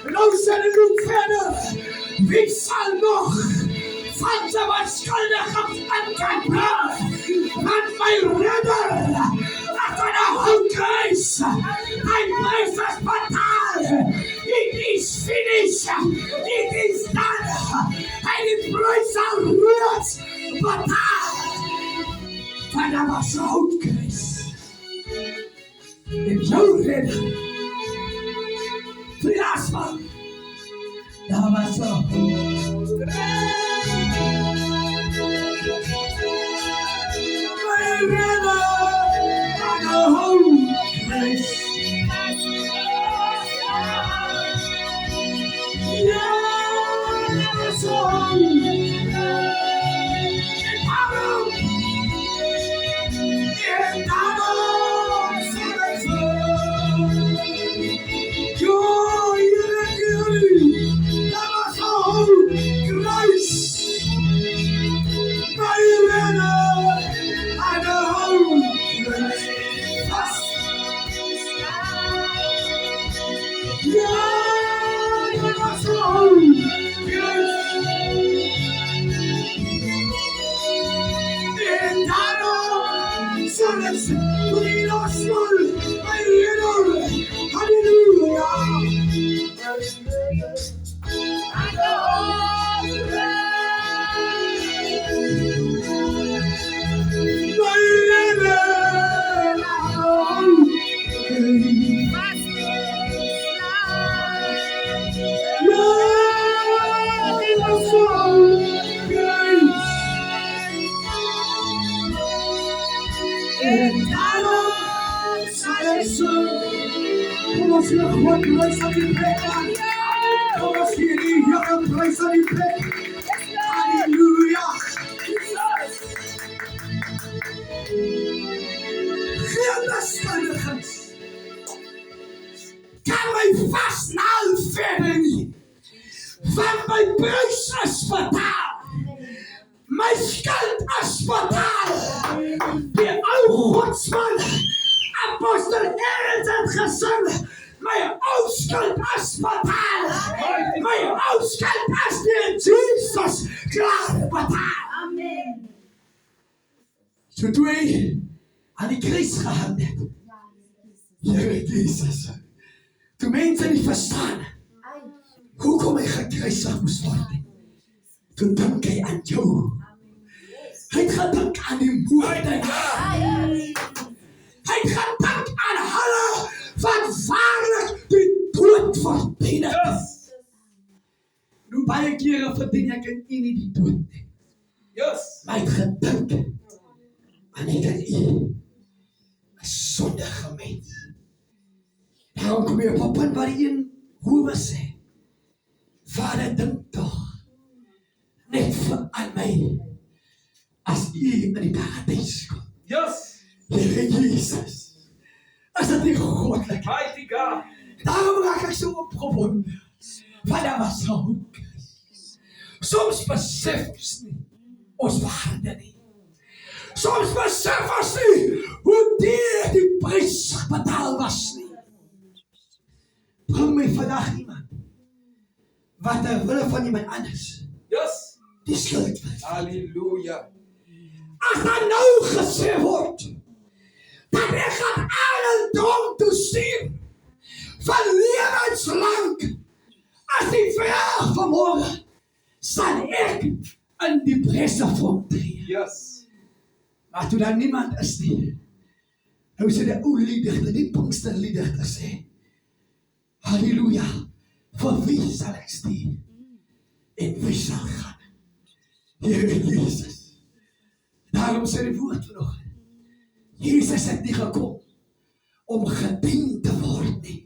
Luisteren nu verder. Wie zal nog van de waarschijnlijkheid aankijken? Want mijn redder achter de houtreis. Hij blijft het betaal. It is finished. It is done. En die prijs zal ruud betaal. Van de houtreis. En jouw redder. Trias man. Daar was zo. Mijn redder aan de houtreis. Ja, zo. En daarom zal het zo. Kan wij vasthouden verder niet. Van mijn prijs is betaald. Mijn schuld is betaald. Die oude godsman, apostel Ernst het gezegd. Mijn oude schuld is betaald. Mijn oude schuld is door Jezus klaar betaald. Amen. Zo twee aan die kruis gehangen. Heer Jezus. Toen mensen niet verstaan hoekom hij gekruisigd moest worden. Toen dank hij aan jou. Hij heeft gedankt aan die moordenaar. Hij heeft gedankt aan hulle wat waarlijk die dood verdient. Nu baie kere verdien ek in u nie die dood nie. Maar hy het gedank aan ek en u. 'n sondige mens. Daarom kom jy op 'n punt waar die een hoewe sê. Vader, dink toch net aan my as u in die paradijs kom. Heer Jezus, is dat nie godelijk? Mighty God. Daarom raak ek so opgewonde. Want daar was so soms besef ons nie ons waarde nie. Soms besef ons nie hoe duur die prys betaal was nie. Bring my vandag iemand wat ter wille van iemand anders die skuld was. Hallelujah. as daar nou gesê word, dat ek gaan eiendom toestuur, van lewenslang, as die vraag vanmorgen, sal ek in die presefond tree. Yes. Maar toe daar niemand is nie, nou sê die ou lieddigter, die Pinksterlieddigter sê, halleluja, vir wie sal ek stuur? En wie sal gaan? Here Jesus. Daarom sê die woord vanoggend, Jesus het nie gekom om gedien te word nie,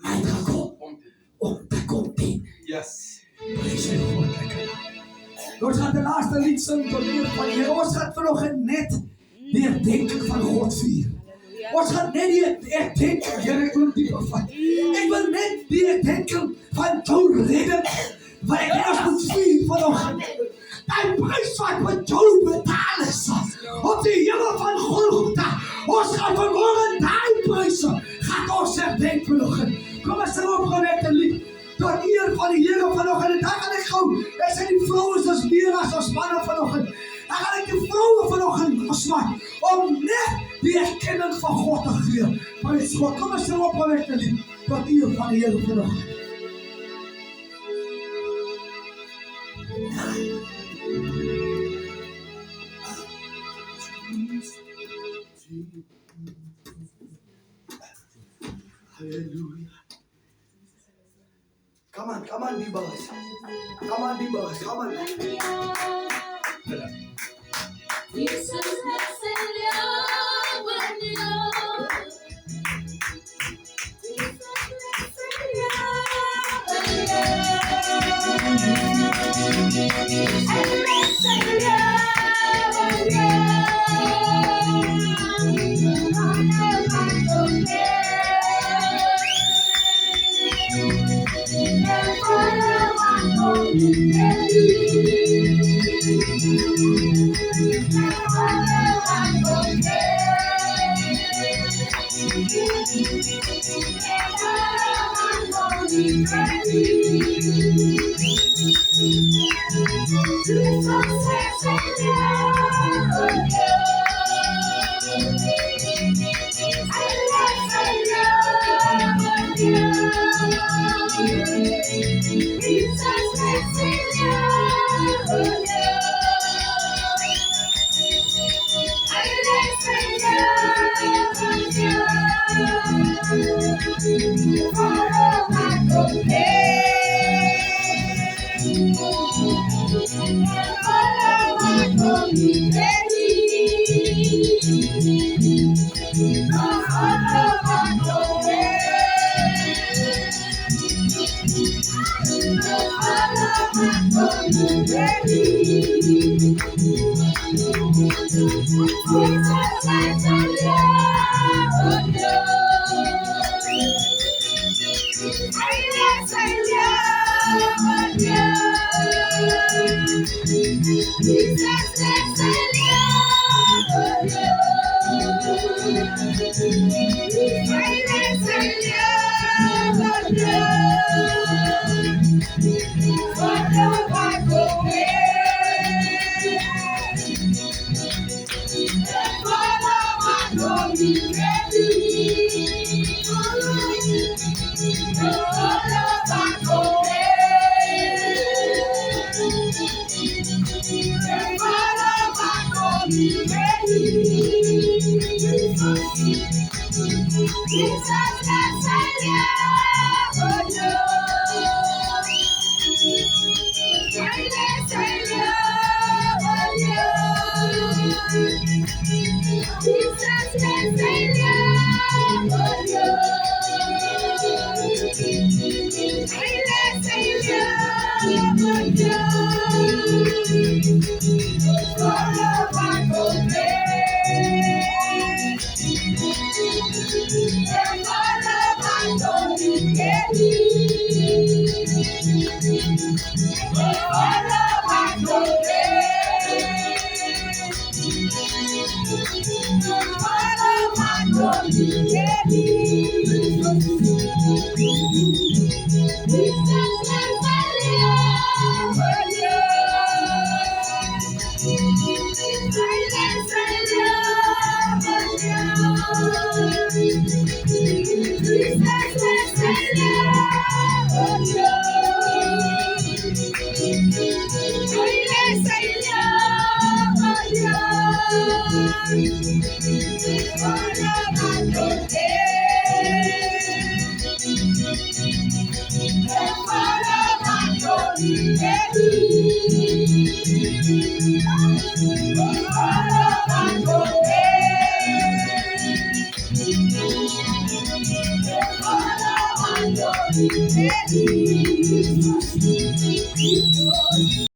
maar hy het gekom om te kom dien. Yes. Prys sy goddelike naam. Ons gaan die laaste lied sing tot eer van die Here. Ons gaan vanoggend net die herdenking van God vier. Ons gaan net die herdenking, Here, ek wil diep opvat. Ek wil net die herdenking van jou redding, wat ek ons moet vier vanoggend. Die prys wat vir jou betaal is, op die hemel van Golgotha. Ons gaan vanmorgen die pryse, gaan ons herdenk vanoggend. Kom ons sing opgewekt een lied, tot eer van die Here vanoggend. En dan gaan ek gauw, ek sê die vrouwen is meer as ons mannen vanoggend. Dan gaan ek die vrouwen vanoggend gesmaak, om net die erkenning van God te gee. Prys God, kom ons sing opgewekt een lied, tot eer van die Here vanoggend. Hallelujah. Come on, die boys. Come on, die boys. Come on. Jesus has said, Thank you.